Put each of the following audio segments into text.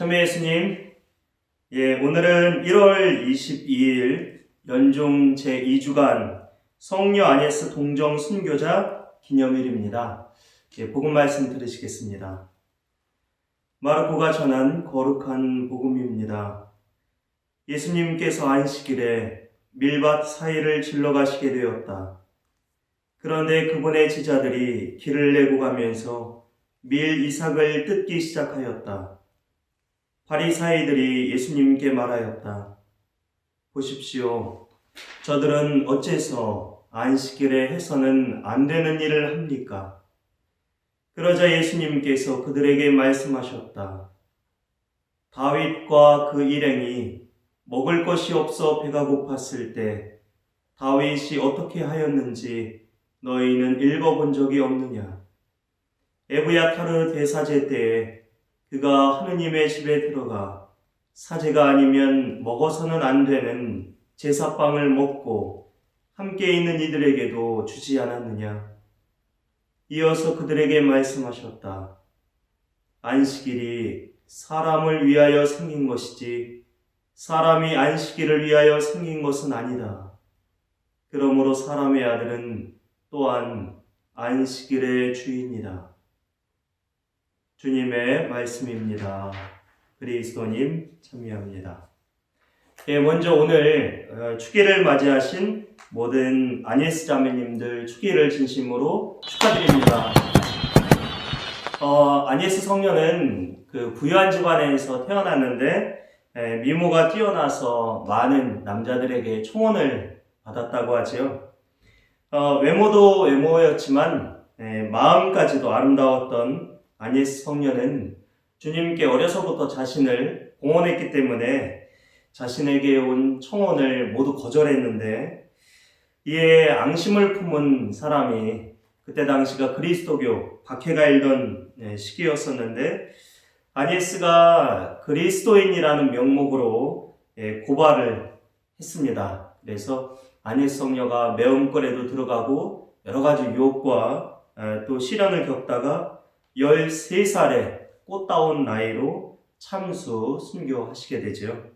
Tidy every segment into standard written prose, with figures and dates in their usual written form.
참여 예수님, 오늘은 1월 22일 연중 제2주간 성녀 아네스 동정 순교자 기념일입니다. 복음 말씀 들으시겠습니다. 마르코가 전한 거룩한 복음입니다. 예수님께서 안식일에 밀밭 사이를 질러가시게 되었다. 그런데 그분의 제자들이 길을 내고 가면서 밀 이삭을 뜯기 시작하였다. 바리사이들이 예수님께 말하였다. 보십시오. 저들은 어째서 안식일에 해서는 안 되는 일을 합니까? 그러자 예수님께서 그들에게 말씀하셨다. 다윗과 그 일행이 먹을 것이 없어 배가 고팠을 때 다윗이 어떻게 하였는지 너희는 읽어본 적이 없느냐? 에브야타르 대사제 때에 그가 하느님의 집에 들어가 사제가 아니면 먹어서는 안 되는 제사빵을 먹고 함께 있는 이들에게도 주지 않았느냐? 이어서 그들에게 말씀하셨다. 안식일이 사람을 위하여 생긴 것이지 사람이 안식일을 위하여 생긴 것은 아니다. 그러므로 사람의 아들은 또한 안식일의 주인이다. 주님의 말씀입니다. 그리스도님 참여합니다. 먼저 오늘 축일을 맞이하신 모든 아네스 자매님들 축일을 진심으로 축하드립니다. 아네스 성녀는 그 부유한 집안에서 태어났는데 미모가 뛰어나서 많은 남자들에게 청혼을 받았다고 하지요. 외모도 외모였지만 마음까지도 아름다웠던 아네스 성녀는 주님께 어려서부터 자신을 공언했기 때문에 자신에게 온 청혼을 모두 거절했는데 이에 앙심을 품은 사람이 그때 당시가 그리스도교 박해가 일던 시기였었는데 아네스가 그리스도인이라는 명목으로 고발을 했습니다. 그래서 아네스 성녀가 매음골에도 들어가고 여러 가지 유혹과 또 시련을 겪다가 13살에 꽃다운 나이로 참수 순교하시게 되죠.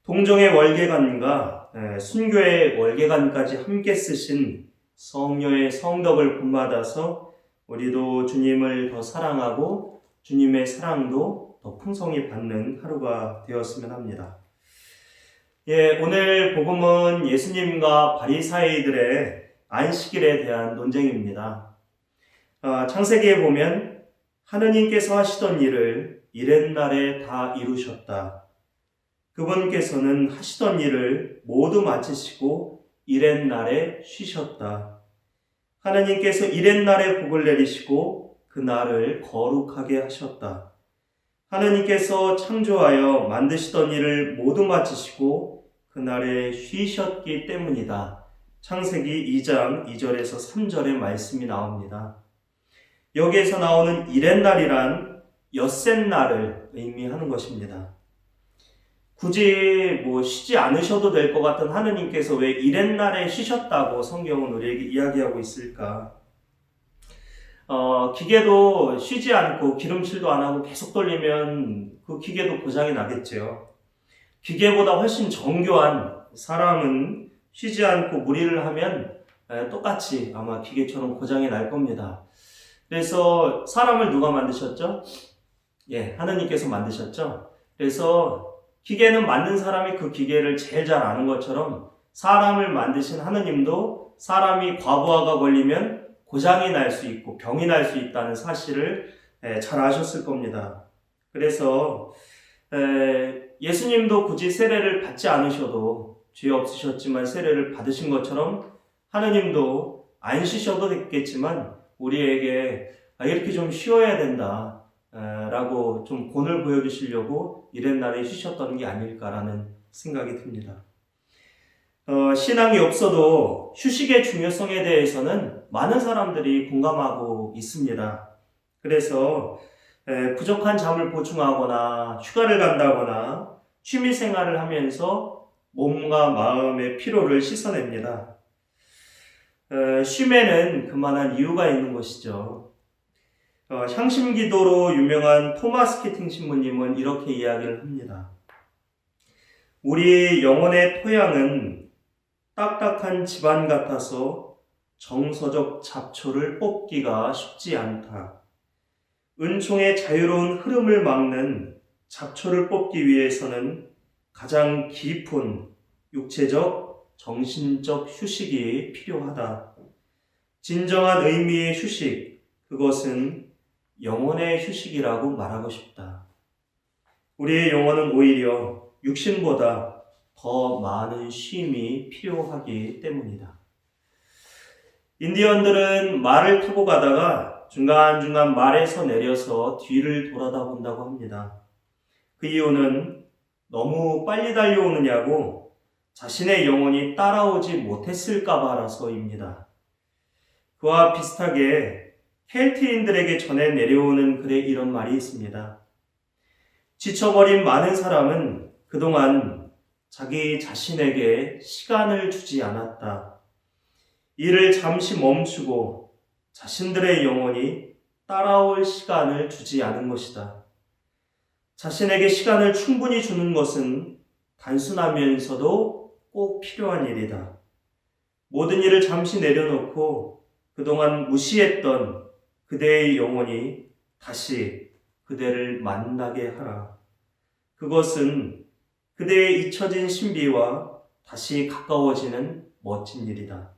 동정의 월계관과 순교의 월계관까지 함께 쓰신 성녀의 성덕을 본받아서 우리도 주님을 더 사랑하고 주님의 사랑도 더 풍성히 받는 하루가 되었으면 합니다. 오늘 복음은 예수님과 바리사이들의 안식일에 대한 논쟁입니다. 창세기에 보면 하느님께서 하시던 일을 이렛날에 다 이루셨다. 그분께서는 하시던 일을 모두 마치시고 이렛날에 쉬셨다. 하느님께서 이렛날에 복을 내리시고 그 날을 거룩하게 하셨다. 하느님께서 창조하여 만드시던 일을 모두 마치시고 그 날에 쉬셨기 때문이다. 창세기 2장 2절에서 3절의 말씀이 나옵니다. 여기에서 나오는 이렛날이란 엿새날을 의미하는 것입니다. 굳이 쉬지 않으셔도 될 것 같은 하느님께서 왜 이렛날에 쉬셨다고 성경은 우리에게 이야기하고 있을까? 기계도 쉬지 않고 기름칠도 안 하고 계속 돌리면 그 기계도 고장이 나겠죠. 기계보다 훨씬 정교한 사람은 쉬지 않고 무리를 하면 똑같이 아마 기계처럼 고장이 날 겁니다. 그래서 사람을 누가 만드셨죠? 하느님께서 만드셨죠. 그래서 기계는 만든 사람이 그 기계를 제일 잘 아는 것처럼 사람을 만드신 하느님도 사람이 과부하가 걸리면 고장이 날 수 있고 병이 날 수 있다는 사실을 잘 아셨을 겁니다. 그래서 예수님도 굳이 세례를 받지 않으셔도 죄 없으셨지만 세례를 받으신 것처럼 하느님도 안 쉬셔도 됐겠지만 우리에게 이렇게 좀 쉬어야 된다 라고 좀 본을 보여주시려고 이렛날에 쉬셨던 게 아닐까라는 생각이 듭니다. 신앙이 없어도 휴식의 중요성에 대해서는 많은 사람들이 공감하고 있습니다. 그래서 부족한 잠을 보충하거나 휴가를 간다거나 취미생활을 하면서 몸과 마음의 피로를 쉼에는 그만한 이유가 있는 것이죠. 향심기도로 유명한 토마스 키팅 신부님은 이렇게 이야기를 합니다. 우리 영혼의 토양은 딱딱한 집안 같아서 정서적 잡초를 뽑기가 쉽지 않다. 은총의 자유로운 흐름을 막는 잡초를 뽑기 위해서는 가장 깊은 육체적, 정신적 휴식이 필요하다. 진정한 의미의 휴식, 그것은 영혼의 휴식이라고 말하고 싶다. 우리의 영혼은 오히려 육신보다 더 많은 쉼이 필요하기 때문이다. 인디언들은 말을 타고 가다가 중간중간 말에서 내려서 뒤를 돌아다본다고 합니다. 그 이유는 너무 빨리 달려오느냐고 자신의 영혼이 따라오지 못했을까 봐라서입니다. 그와 비슷하게 켈트인들에게 전해 내려오는 글에 이런 말이 있습니다. 지쳐버린 많은 사람은 그동안 자기 자신에게 시간을 주지 않았다. 일을 잠시 멈추고 자신들의 영혼이 따라올 시간을 주지 않은 것이다. 자신에게 시간을 충분히 주는 것은 단순하면서도 꼭 필요한 일이다. 모든 일을 잠시 내려놓고 그동안 무시했던 그대의 영혼이 다시 그대를 만나게 하라. 그것은 그대의 잊혀진 신비와 다시 가까워지는 멋진 일이다.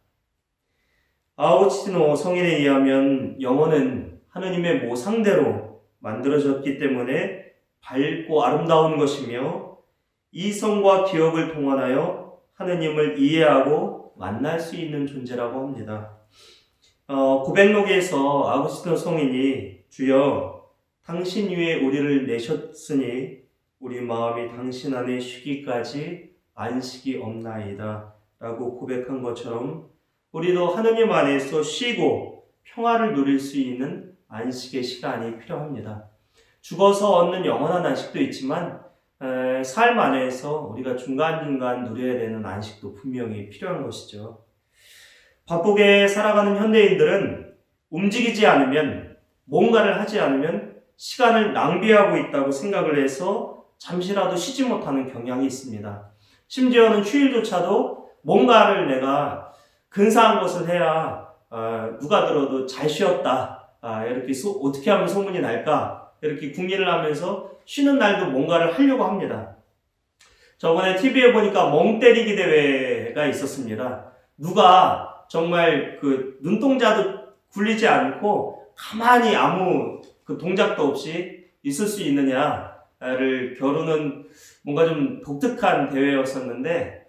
아우구스티노 성인에 의하면 영혼은 하느님의 모상대로 만들어졌기 때문에 밝고 아름다운 것이며 이성과 기억을 동원하여 하느님을 이해하고 만날 수 있는 존재라고 합니다. 고백록에서 아우구스티노 성인이 주여 당신 위에 우리를 내셨으니 우리 마음이 당신 안에 쉬기까지 안식이 없나이다 라고 고백한 것처럼 우리도 하느님 안에서 쉬고 평화를 누릴 수 있는 안식의 시간이 필요합니다. 죽어서 얻는 영원한 안식도 있지만 삶 안에서 우리가 중간중간 누려야 되는 안식도 분명히 필요한 것이죠. 바쁘게 살아가는 현대인들은 움직이지 않으면, 뭔가를 하지 않으면 시간을 낭비하고 있다고 생각을 해서 잠시라도 쉬지 못하는 경향이 있습니다. 심지어는 휴일조차도 뭔가를 내가 근사한 것을 해야 누가 들어도 잘 쉬었다, 이렇게 어떻게 하면 소문이 날까, 이렇게 궁리를 하면서 쉬는 날도 뭔가를 하려고 합니다. 저번에 TV에 보니까 멍 때리기 대회가 있었습니다. 누가 정말 그 눈동자도 굴리지 않고 가만히 아무 그 동작도 없이 있을 수 있느냐를 겨루는 뭔가 좀 독특한 대회였었는데,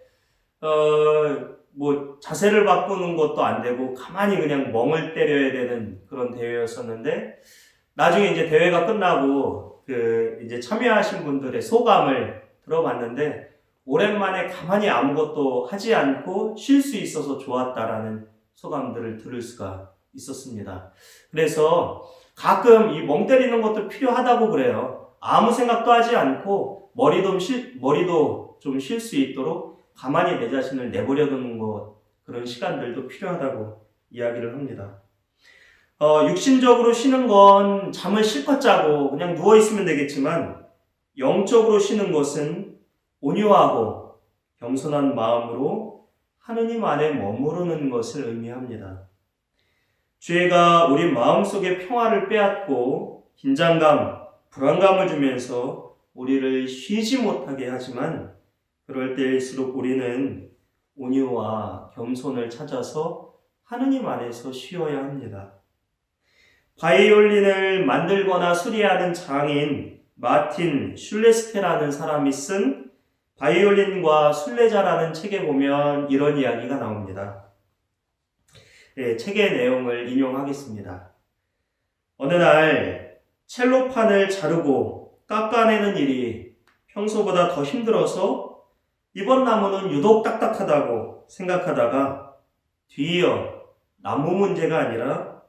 자세를 바꾸는 것도 안 되고 가만히 그냥 멍을 때려야 되는 그런 대회였었는데, 나중에 이제 대회가 끝나고 이제 참여하신 분들의 소감을 들어봤는데, 오랜만에 가만히 아무것도 하지 않고 쉴 수 있어서 좋았다라는 소감들을 들을 수가 있었습니다. 그래서 가끔 이 멍 때리는 것도 필요하다고 그래요. 아무 생각도 하지 않고 머리도 좀 쉴 수 있도록 가만히 내 자신을 내버려 두는 것, 그런 시간들도 필요하다고 이야기를 합니다. 육신적으로 쉬는 건 잠을 실컷 자고 그냥 누워있으면 되겠지만, 영적으로 쉬는 것은 온유하고 겸손한 마음으로 하느님 안에 머무르는 것을 의미합니다. 죄가 우리 마음속에 평화를 빼앗고 긴장감, 불안감을 주면서 우리를 쉬지 못하게 하지만, 그럴 때일수록 우리는 온유와 겸손을 찾아서 하느님 안에서 쉬어야 합니다. 바이올린을 만들거나 수리하는 장인 마틴 슐레스케라는 사람이 쓴 바이올린과 순례자라는 책에 보면 이런 이야기가 나옵니다. 책의 내용을 인용하겠습니다. 어느 날 첼로판을 자르고 깎아내는 일이 평소보다 더 힘들어서 이번 나무는 유독 딱딱하다고 생각하다가, 뒤이어 나무 문제가 아니라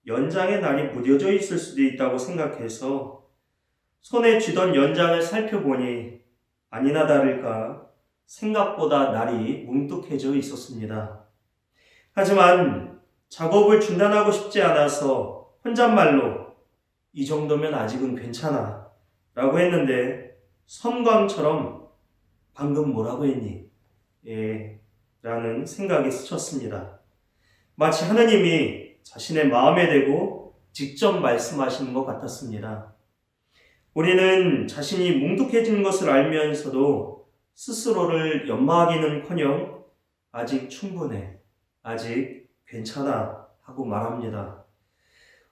연장에 날이 무뎌져 있을 수도 있다고 생각해서 손에 쥐던 연장을 살펴보니 아니나 다를까 생각보다 날이 뭉툭해져 있었습니다. 하지만 작업을 중단하고 싶지 않아서 혼잣말로 이 정도면 아직은 괜찮아 라고 했는데 섬광처럼 방금 뭐라고 했니? 라는 생각이 스쳤습니다. 마치 하느님이 자신의 마음에 대고 직접 말씀하시는 것 같았습니다. 우리는 자신이 뭉툭해진 것을 알면서도 스스로를 연마하기는커녕 아직 충분해, 아직 괜찮아 하고 말합니다.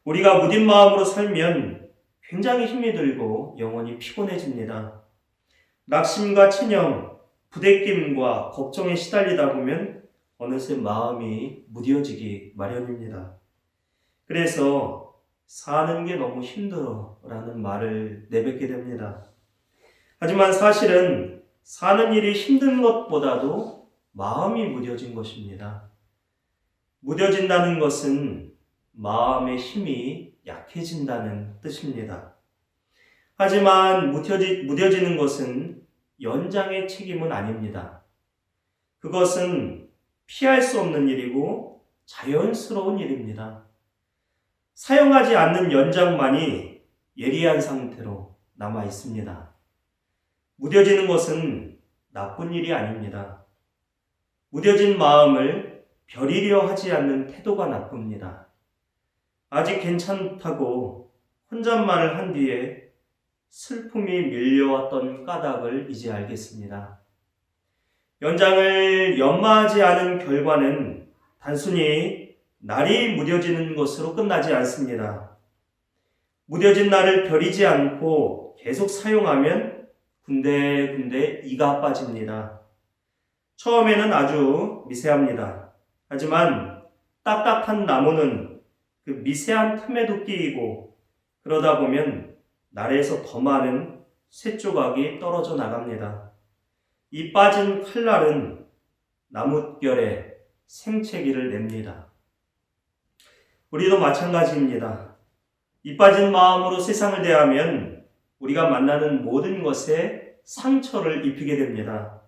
우리가 무딘 마음으로 살면 굉장히 힘이 들고 영혼이 피곤해집니다. 낙심과 체념, 부대낌과 걱정에 시달리다 보면 어느새 마음이 무뎌지기 마련입니다. 그래서 사는 게 너무 힘들어 라는 말을 내뱉게 됩니다. 하지만 사실은 사는 일이 힘든 것보다도 마음이 무뎌진 것입니다. 무뎌진다는 것은 마음의 힘이 약해진다는 뜻입니다. 하지만 무뎌지는 것은 연장의 책임은 아닙니다. 그것은 피할 수 없는 일이고 자연스러운 일입니다. 사용하지 않는 연장만이 예리한 상태로 남아 있습니다. 무뎌지는 것은 나쁜 일이 아닙니다. 무뎌진 마음을 벼리려 하지 않는 태도가 나쁩니다. 아직 괜찮다고 혼잣말을 한 뒤에 슬픔이 밀려왔던 까닭을 이제 알겠습니다. 연장을 연마하지 않은 결과는 단순히 날이 무뎌지는 것으로 끝나지 않습니다. 무뎌진 날을 벼리지 않고 계속 사용하면 군데군데 이가 빠집니다. 처음에는 아주 미세합니다. 하지만 딱딱한 나무는 그 미세한 틈에도 끼이고 그러다 보면 날에서 더 많은 쇳조각이 떨어져 나갑니다. 이 빠진 칼날은 나뭇결에 생채기를 냅니다. 우리도 마찬가지입니다. 이 빠진 마음으로 세상을 대하면 우리가 만나는 모든 것에 상처를 입히게 됩니다.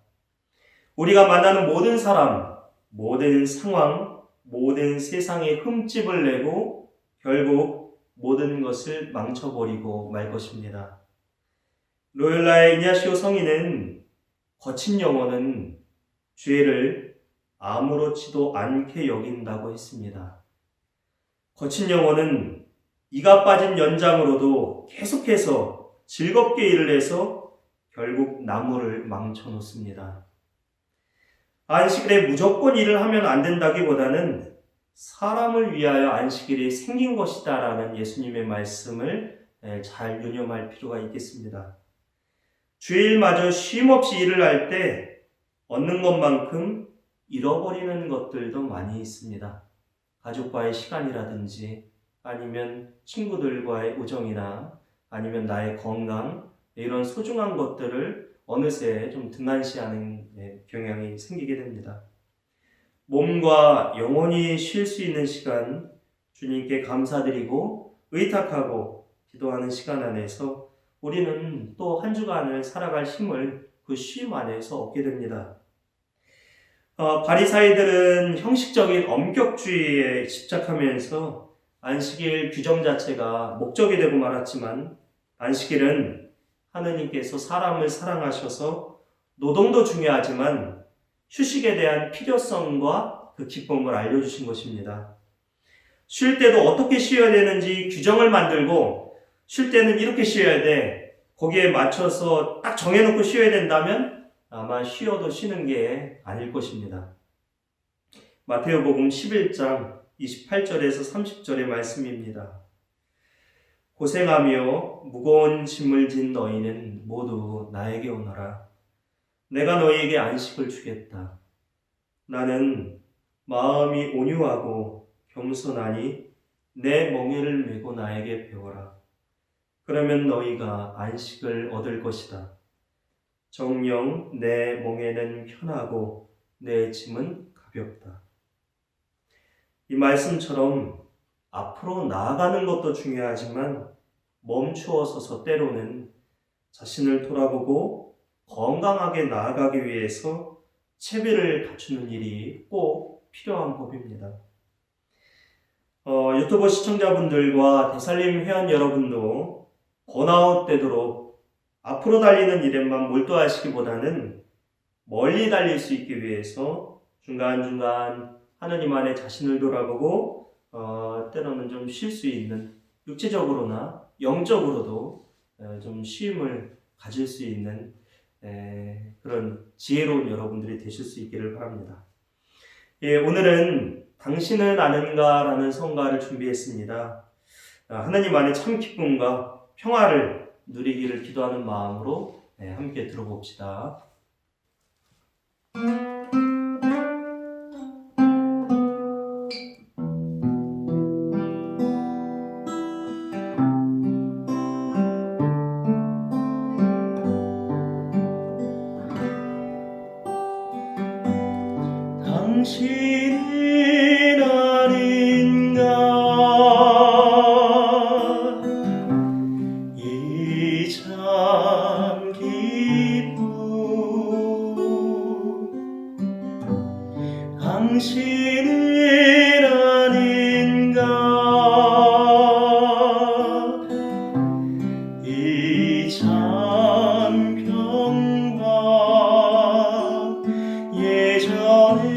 우리가 만나는 모든 사람, 모든 상황, 모든 세상에 흠집을 내고 결국 모든 것을 망쳐버리고 말 것입니다. 로열라의 이냐시오 성인은 거친 영혼은 죄를 아무렇지도 않게 여긴다고 했습니다. 거친 영혼은 이가 빠진 연장으로도 계속해서 즐겁게 일을 해서 결국 나무를 망쳐놓습니다. 안식일에 무조건 일을 하면 안 된다기보다는 사람을 위하여 안식일이 생긴 것이다 라는 예수님의 말씀을 잘 유념할 필요가 있겠습니다. 주일마저 쉼없이 일을 할 때 얻는 것만큼 잃어버리는 것들도 많이 있습니다. 가족과의 시간이라든지 아니면 친구들과의 우정이나 아니면 나의 건강 이런 소중한 것들을 어느새 좀 등한시하는 경향이 생기게 됩니다. 몸과 영혼이 쉴 수 있는 시간 주님께 감사드리고 의탁하고 기도하는 시간 안에서 우리는 또 한 주간을 살아갈 힘을 그 쉼 안에서 얻게 됩니다. 바리사이들은 형식적인 엄격주의에 집착하면서 안식일 규정 자체가 목적이 되고 말았지만 안식일은 하느님께서 사람을 사랑하셔서 노동도 중요하지만 휴식에 대한 필요성과 그 기쁨을 알려주신 것입니다. 쉴 때도 어떻게 쉬어야 되는지 규정을 만들고 쉴 때는 이렇게 쉬어야 돼. 거기에 맞춰서 딱 정해놓고 쉬어야 된다면 아마 쉬어도 쉬는 게 아닐 것입니다. 마태오복음 11장 28절에서 30절의 말씀입니다. 고생하며 무거운 짐을 진 너희는 모두 나에게 오너라. 내가 너희에게 안식을 주겠다. 나는 마음이 온유하고 겸손하니 내 멍에를 메고 나에게 배워라. 그러면 너희가 안식을 얻을 것이다. 정녕 내 멍에는 편하고 내 짐은 가볍다. 이 말씀처럼 앞으로 나아가는 것도 중요하지만 멈추어 서서 때로는 자신을 돌아보고 건강하게 나아가기 위해서 채비를 갖추는 일이 꼭 필요한 법입니다. 유튜브 시청자분들과 대살림 회원 여러분도 번아웃 되도록 앞으로 달리는 일에만 몰두하시기보다는 멀리 달릴 수 있기 위해서 중간중간 하느님 안에 자신을 돌아보고 때로는 좀 쉴 수 있는, 육체적으로나 영적으로도 좀 쉼을 가질 수 있는 그런 지혜로운 여러분들이 되실 수 있기를 바랍니다. 예, 오늘은 당신은 아는가? 라는 성가를 준비했습니다. 하나님 안에 참 기쁨과 평화를 누리기를 기도하는 마음으로 함께 들어봅시다. 당신은 아닌가 이 참 기쁨 당신은 아닌가 이 참 평화 예전엔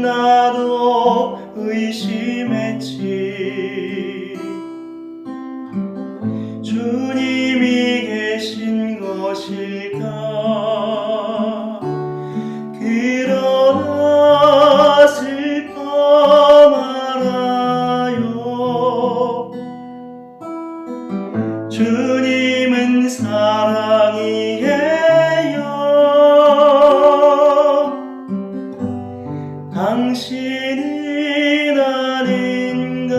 나도 의심했지 주님이 계신 것일까 그러나 슬퍼 말아요 주님은 사랑이에요 당신은 아닌가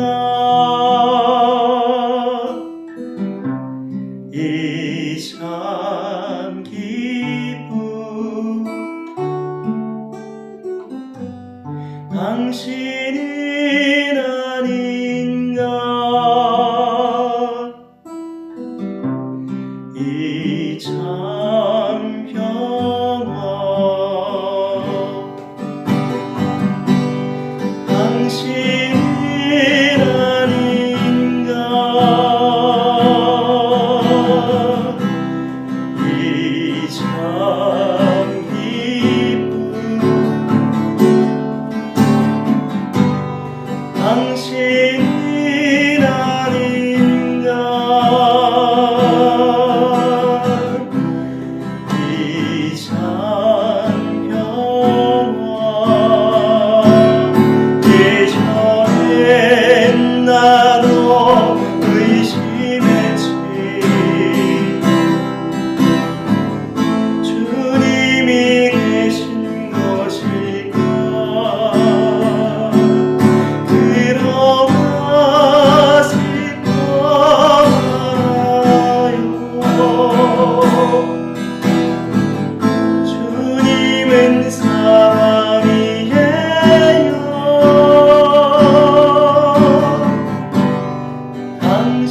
이 참 기쁨 당신은 아닌가 이 참 평화 당신은 아닌가 이 참 기쁨 당신은 아닌가 이 참 평화 예전엔 나도 의심했지 주님이 계신 것일까 그러나 슬퍼 말아요 주님은 사랑이에요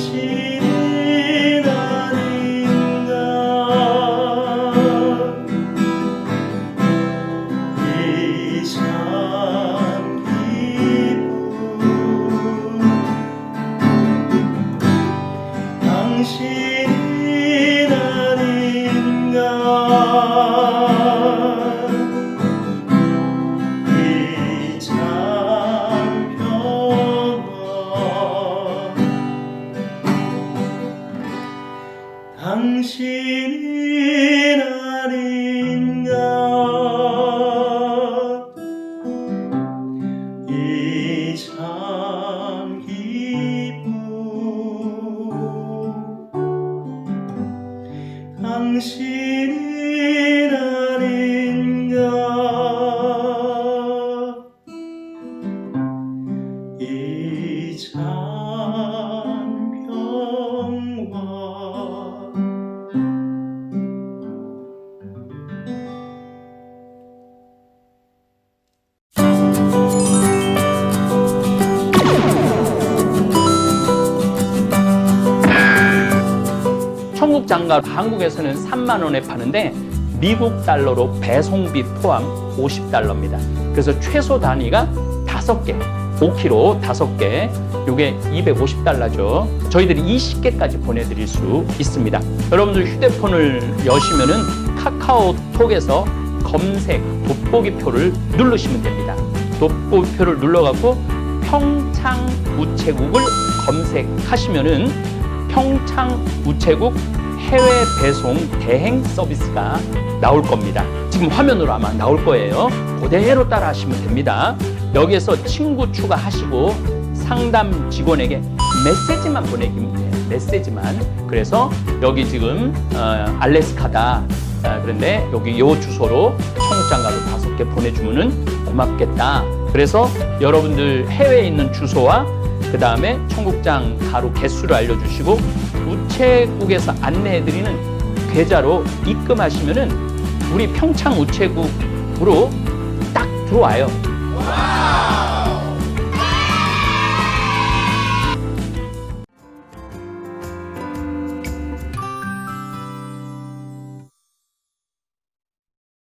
당신은 아닌가 이 참 기쁨 당신은 아닌가 이 참 평화 당신은 아닌가 이 참 기쁨 당신은 아닌가 이 참 평화 천국 장갑 한국에서는 3만 원에 파는데 미국 달러로 배송비 포함 $50입니다. 그래서 최소 단위가 5개, 5kg 5개, 요게 $250죠. 저희들이 20개까지 보내드릴 수 있습니다. 여러분들 휴대폰을 여시면은 카카오톡에서 검색 돋보기표를 누르시면 됩니다. 돋보기표를 눌러갖고 평창우체국을 검색하시면은 평창우체국 해외 배송 대행 서비스가 나올 겁니다. 지금 화면으로 아마 나올 거예요. 그대로 따라 하시면 됩니다. 여기에서 친구 추가하시고 상담 직원에게 메시지만 보내기면 돼요. 메시지만. 그래서 여기 지금 알래스카다. 그런데 여기 요 주소로 청국장 가루 5개 보내주면은 고맙겠다. 그래서 여러분들 해외에 있는 주소와 그 다음에 청국장 가루 개수를 알려주시고 우체국에서 안내해드리는 계좌로 입금하시면은 우리 평창 우체국으로 딱 들어와요.